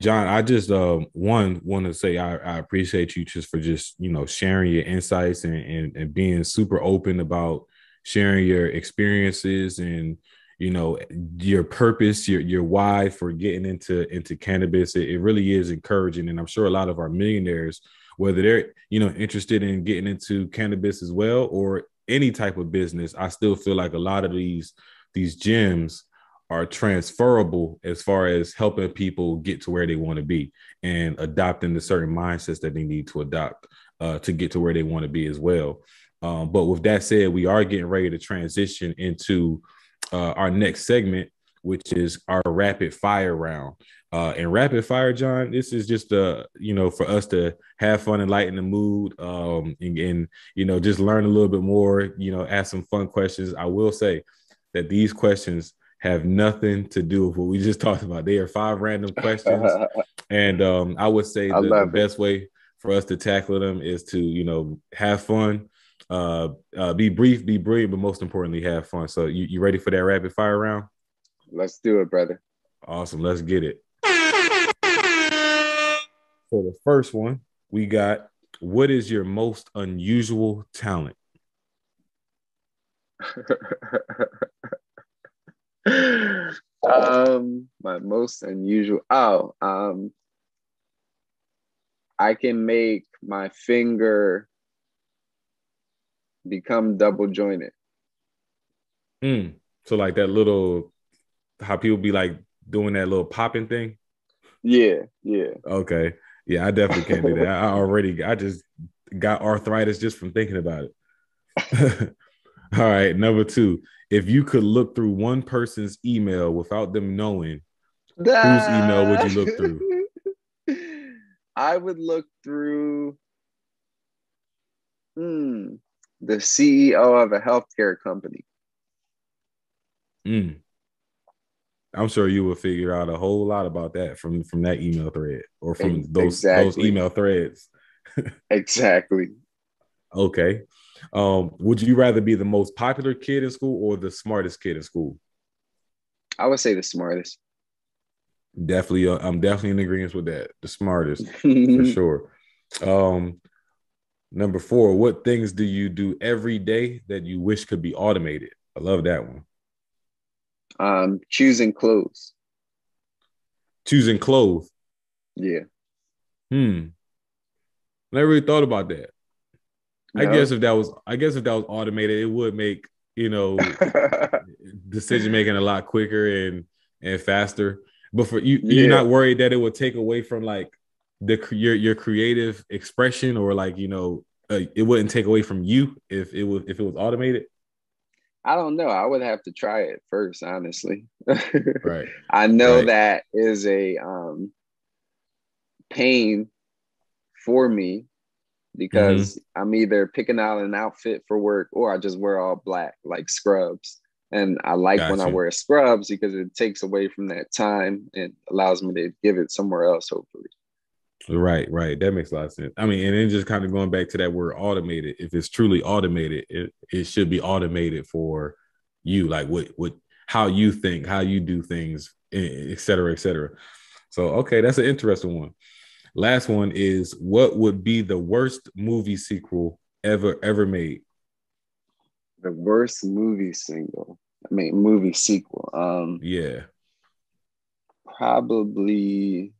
John, I just one want to say I appreciate you just for just sharing your insights and being super open about sharing your experiences and your purpose, your why for getting into cannabis. It really is encouraging, and I'm sure a lot of our millionaires, whether they're interested in getting into cannabis as well or any type of business, I still feel like a lot of these gems are transferable as far as helping people get to where they want to be and adopting the certain mindsets that they need to adopt to get to where they want to be as well. But with that said, we are getting ready to transition into our next segment, which is our rapid fire round. And rapid fire, John, this is just for us to have fun and lighten the mood, and just learn a little bit more, ask some fun questions. I will say that these questions have nothing to do with what we just talked about. They are 5 random questions. And I would say I the love it. best way for us to tackle them is to, have fun, be brief, be brilliant, but most importantly, have fun. So you ready for that rapid fire round? Let's do it, brother. Awesome. Let's get it. So the first one we got, what is your most unusual talent? My most unusual. Oh, I can make my finger become double jointed. Mm. So like that little, how people be like doing that little popping thing. Yeah, yeah. Okay. Yeah, I definitely can't do that. I just got arthritis just from thinking about it. All right. Number 2, if you could look through one person's email without them knowing, whose email would Ah! you look through? I would look through the CEO of a healthcare company. Mm. I'm sure you will figure out a whole lot about that from that email thread or from those Exactly. email threads. Exactly. Okay. Would you rather be the most popular kid in school or the smartest kid in school? I would say the smartest. Definitely, I'm definitely in agreement with that. The smartest, for sure. Um, Number 4, what things do you do every day that you wish could be automated? I love that one. Choosing clothes. Choosing clothes. Yeah. Hmm. Never really thought about that. No. I guess if that was automated, it would make, decision making a lot quicker and faster. But for you, you're Yeah. not worried that it would take away from like your creative expression, or like it wouldn't take away from you if it was automated. I don't know. I would have to try it first, honestly. Right, I know right. that is a pain for me Mm-hmm. because I'm either picking out an outfit for work or I just wear all black, like scrubs. And I like when I Gotcha. wear scrubs because it takes away from that time and allows me to give it somewhere else, hopefully. Right, right. That makes a lot of sense. I mean, and then just kind of going back to that word automated, if it's truly automated, it should be automated for you, like what how you think, how you do things, et cetera, et cetera. So okay, that's an interesting one. Last one is, what would be the worst movie sequel ever made? The worst movie sequel. Yeah. Probably.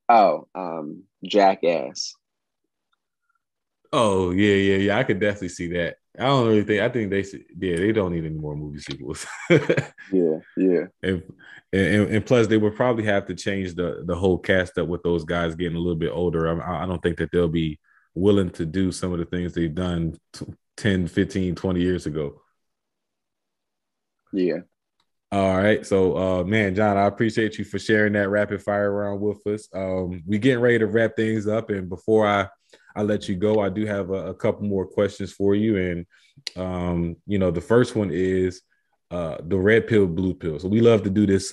Oh, Jackass. Oh yeah, yeah, yeah. I could definitely see that. I don't really think. I think they should. Yeah, they don't need any more movie sequels. Yeah, yeah, and, and plus, they would probably have to change the whole cast up with those guys getting a little bit older. I don't think that they'll be willing to do some of the things they've done 10, 15, 20 years ago. yeah. All right. So man, John, I appreciate you for sharing that rapid fire round with us. We getting ready to wrap things up. And before I let you go, I do have a couple more questions for you. And the first one is the red pill, blue pill. So we love to do this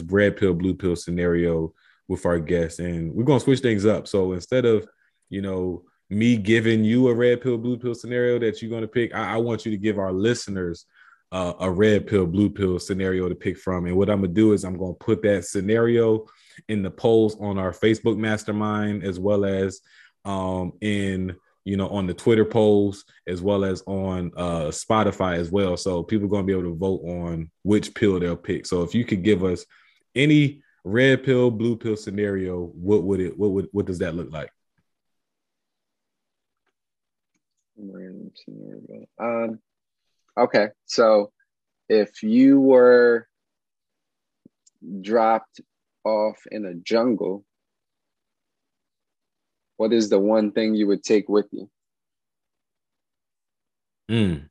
red pill, blue pill scenario with our guests. And we're gonna switch things up. So instead of, me giving you a red pill, blue pill scenario that you're gonna pick, I want you to give our listeners a red pill, blue pill scenario to pick from. And what I'm gonna do is I'm gonna put that scenario in the polls on our Facebook mastermind, as well as in on the Twitter polls, as well as on Spotify as well. So people are gonna be able to vote on which pill they'll pick. So if you could give us any red pill, blue pill scenario, what does that look like? Random scenario. Okay, so if you were dropped off in a jungle, what is the one thing you would take with you? Mm,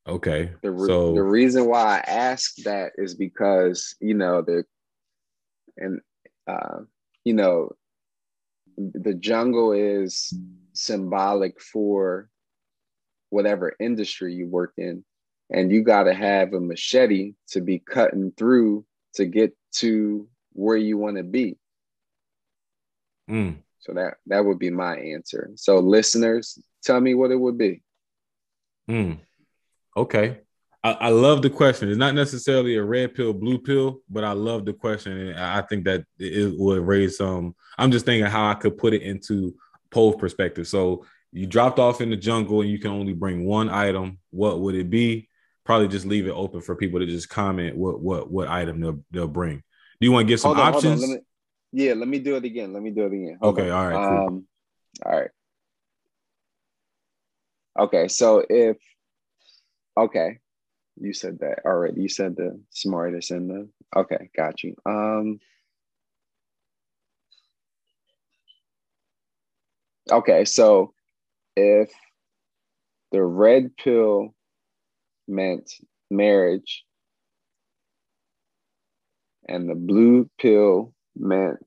okay. The So reason why I ask that is because and uh, you know the jungle is symbolic for whatever industry you work in, and you got to have a machete to be cutting through to get to where you want to be. mm, So that would be my answer. So listeners, tell me what it would be. mm. Okay. I love the question. It's not necessarily a red pill, blue pill, but I love the question. And I think that it would raise some. I'm just thinking how I could put it into poll perspective. So you dropped off in the jungle and you can only bring one item. What would it be? Probably just leave it open for people to just comment what item they'll bring. Do you want to give some Hold on. options? Let me do it again. Hold Okay. on. All right. Cool. All right. Okay. So if okay, you said that already. You said the smartest and the okay, got you. Okay, so if the red pill meant marriage and the blue pill meant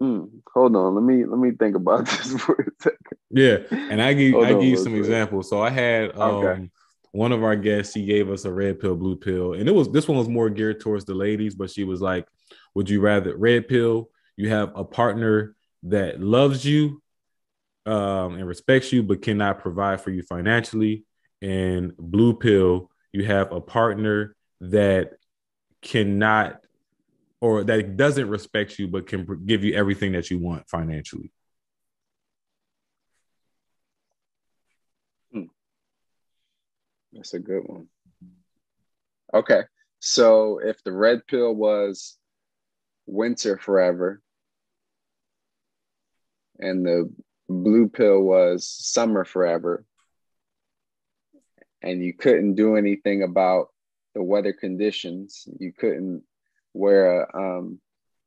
hold on, let me think about this for a second. Yeah, and I Hold give on you real some quick. examples. So I had Okay. one of our guests. She gave us a red pill, blue pill, and this one was more geared towards the ladies. But she was like, "Would you rather red pill? You have a partner that loves you and respects you, but cannot provide for you financially, and blue pill, you have a partner that cannot or that doesn't respect you, but can give you everything that you want financially." Hmm, that's a good one. Okay. So if the red pill was winter forever and the blue pill was summer forever, and you couldn't do anything about the weather conditions. You couldn't wear a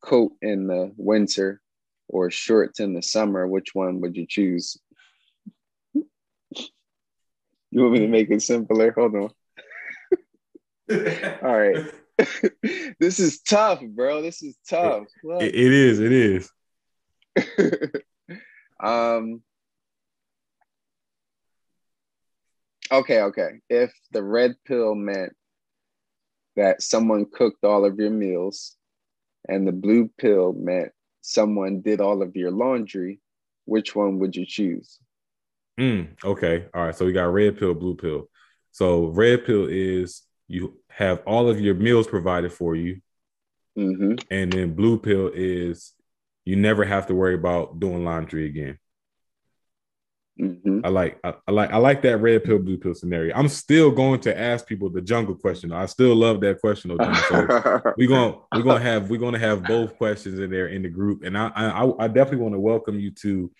coat in the winter or shorts in the summer. Which one would you choose? You want me to make it simpler? Hold on. All right. This is tough, bro. This is tough. What? It is. It is. um, Okay. If the red pill meant that someone cooked all of your meals and the blue pill meant someone did all of your laundry, which one would you choose? Okay. All right. So we got red pill, blue pill. So red pill is you have all of your meals provided for you. Mm-hmm. And then blue pill is you never have to worry about doing laundry again. Mm-hmm. I like that red pill, blue pill scenario. I'm still going to ask people the jungle question. I still love that question, though, John. So we're gonna have both questions in there in the group, and I definitely want to welcome you to,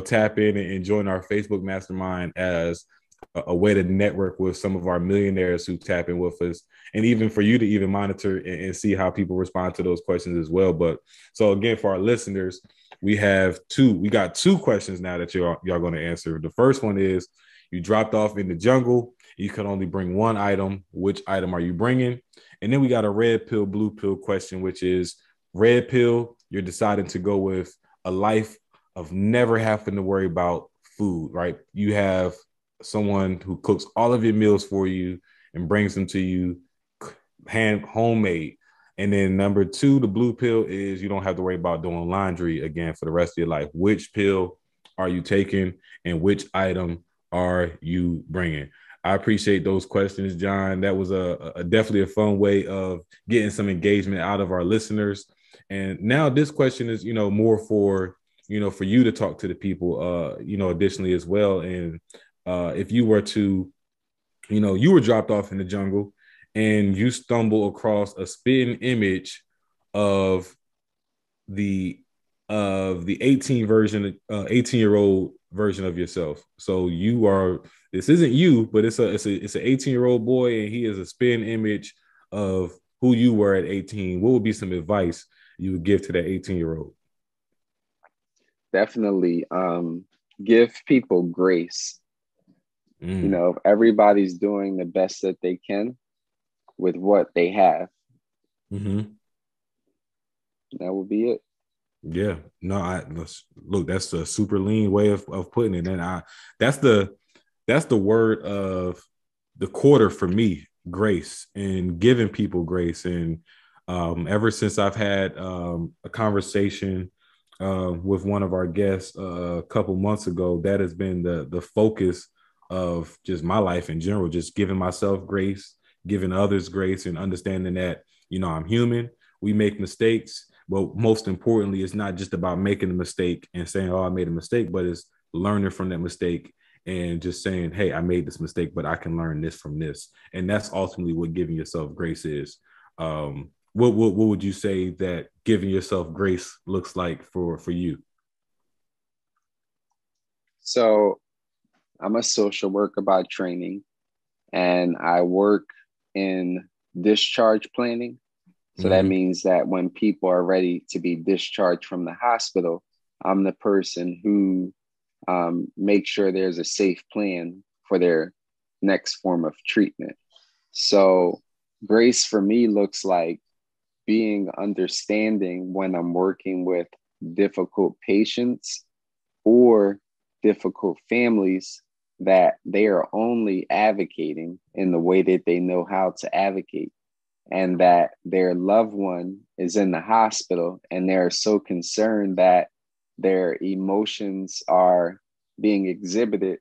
tap in and join our Facebook mastermind as a way to network with some of our millionaires who tap in with us, and even for you to even monitor and see how people respond to those questions as well. But so again, for our listeners, we got two questions now that y'all going to answer. The first one is, you dropped off in the jungle, you can only bring one item. Which item are you bringing? And then we got a red pill, blue pill question, which is red pill, you're deciding to go with a life of never having to worry about food, right? You have someone who cooks all of your meals for you and brings them to you homemade. And then number two, the blue pill is you don't have to worry about doing laundry again for the rest of your life. Which pill are you taking, and which item are you bringing? I appreciate those questions, John. That was a definitely a fun way of getting some engagement out of our listeners. And now this question is, more for, for you to talk to the people, additionally as well. And if you were to, you were dropped off in the jungle and you stumble across a spitting image of the 18-year-old version of yourself. So this isn't you, but it's an 18-year-old boy, and he is a spin image of who you were at 18. What would be some advice you would give to that 18-year-old? Definitely give people grace. Everybody's doing the best that they can with what they have. Mm-hmm. That would be it. Yeah, no, look, that's a super lean way of putting it. And that's the word of the quarter for me, grace, and giving people grace. And ever since I've had a conversation with one of our guests a couple months ago, that has been the focus of just my life in general, just giving myself grace, giving others grace, and understanding that, I'm human. We make mistakes, but most importantly, it's not just about making a mistake and saying, oh, I made a mistake, but it's learning from that mistake and just saying, hey, I made this mistake, but I can learn this from this. And that's ultimately what giving yourself grace is. What would you say that giving yourself grace looks like for you? So I'm a social worker by training, and I work in discharge planning. So that means that when people are ready to be discharged from the hospital, I'm the person who makes sure there's a safe plan for their next form of treatment. So grace for me looks like being understanding when I'm working with difficult patients or difficult families, that they are only advocating in the way that they know how to advocate, and that their loved one is in the hospital and they're so concerned that their emotions are being exhibited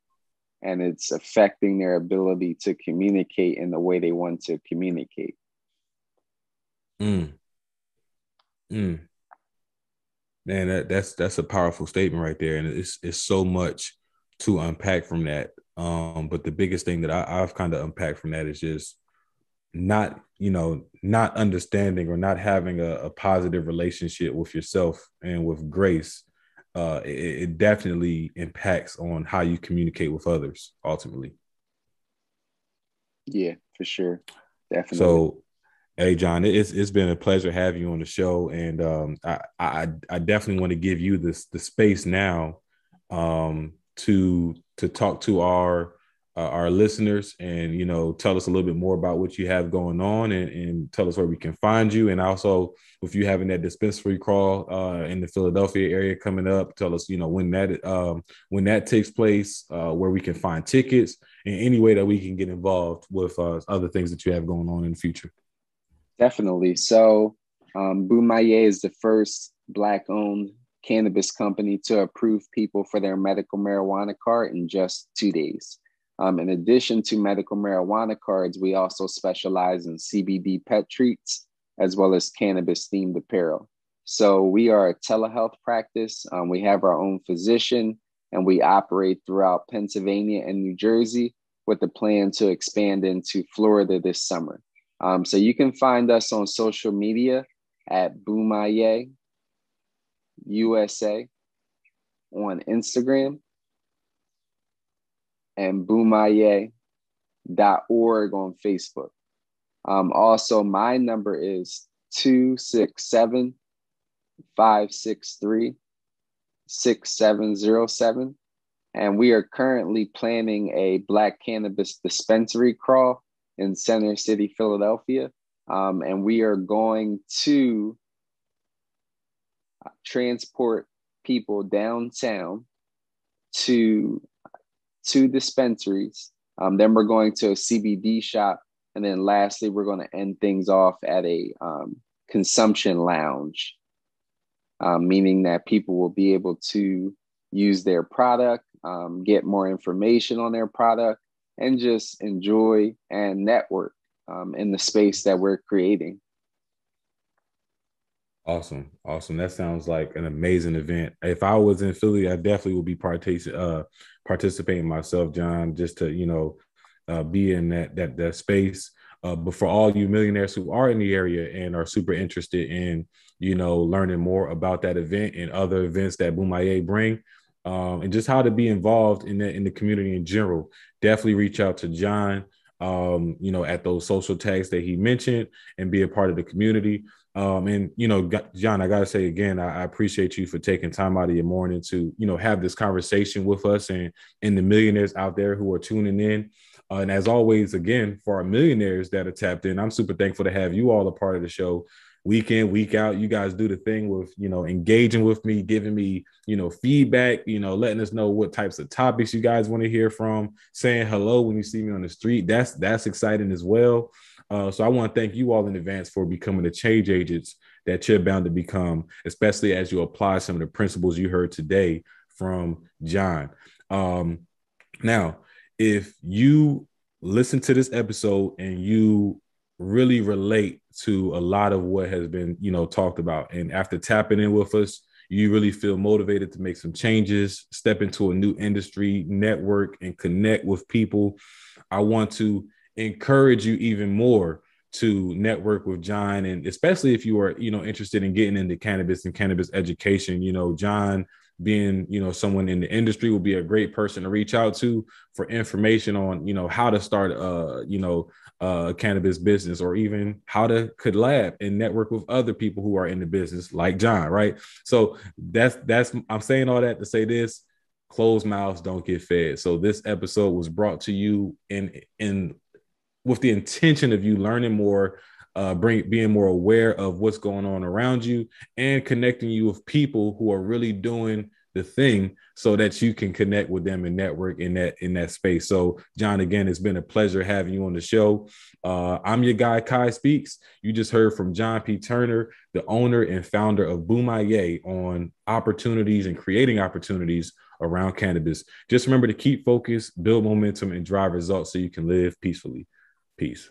and it's affecting their ability to communicate in the way they want to communicate. Mm. Mm. Man, that's a powerful statement right there, and it's so much to unpack from that. But the biggest thing that I've kind of unpacked from that is just not understanding or not having a positive relationship with yourself and with grace. It definitely impacts on how you communicate with others ultimately. Yeah, for sure. Definitely. So, hey, John, it's been a pleasure having you on the show, and I definitely want to give you the space now to talk to our our listeners and, tell us a little bit more about what you have going on and tell us where we can find you. And also, if you having that dispensary crawl in the Philadelphia area coming up, tell us, when that takes place, where we can find tickets, and any way that we can get involved with other things that you have going on in the future. Definitely. So Bumaye is the first Black-owned cannabis company to approve people for their medical marijuana card in just 2 days. In addition to medical marijuana cards, we also specialize in CBD pet treats, as well as cannabis-themed apparel. So we are a telehealth practice. We have our own physician, and we operate throughout Pennsylvania and New Jersey with a plan to expand into Florida this summer. So you can find us on social media at Bumaye USA on Instagram and Bumaye.org on Facebook. Also, my number is 267-563-6707. And we are currently planning a Black cannabis dispensary crawl in Center City, Philadelphia. And we are going to transport people downtown to two dispensaries. Then we're going to a CBD shop. And then lastly, we're going to end things off at a consumption lounge, meaning that people will be able to use their product, get more information on their product, and just enjoy and network in the space that we're creating. Awesome. That sounds like an amazing event. If I was in Philly, I definitely would be participating myself, John, just to, be in that space. But for all you millionaires who are in the area and are super interested in, learning more about that event and other events that Bumaye bring, and just how to be involved in the community in general, definitely reach out to John, at those social tags that he mentioned, and be a part of the community. And, John, I got to say again, I appreciate you for taking time out of your morning to, have this conversation with us and the millionaires out there who are tuning in. And as always, again, for our millionaires that are tapped in, I'm super thankful to have you all a part of the show. Week in, week out, you guys do the thing with, engaging with me, giving me, feedback, letting us know what types of topics you guys want to hear from, saying hello when you see me on the street. That's exciting as well. So I want to thank you all in advance for becoming the change agents that you're bound to become, especially as you apply some of the principles you heard today from John. Now, if you listen to this episode and you really relate to a lot of what has been, talked about, and after tapping in with us, you really feel motivated to make some changes, step into a new industry, network, and connect with people, I want to encourage you even more to network with John. And especially if you are, interested in getting into cannabis and cannabis education, John being, someone in the industry will be a great person to reach out to for information on, how to start, a cannabis business, or even how to collab and network with other people who are in the business like John. Right. So that's, I'm saying all that to say this: closed mouths don't get fed. So this episode was brought to you in with the intention of you learning more, being more aware of what's going on around you, and connecting you with people who are really doing the thing so that you can connect with them and network in that space. So, John, again, it's been a pleasure having you on the show. I'm your guy, Kai Speaks. You just heard from John P. Turner, the owner and founder of Bumaye, on opportunities and creating opportunities around cannabis. Just remember to keep focused, build momentum, and drive results so you can live peacefully. Peace.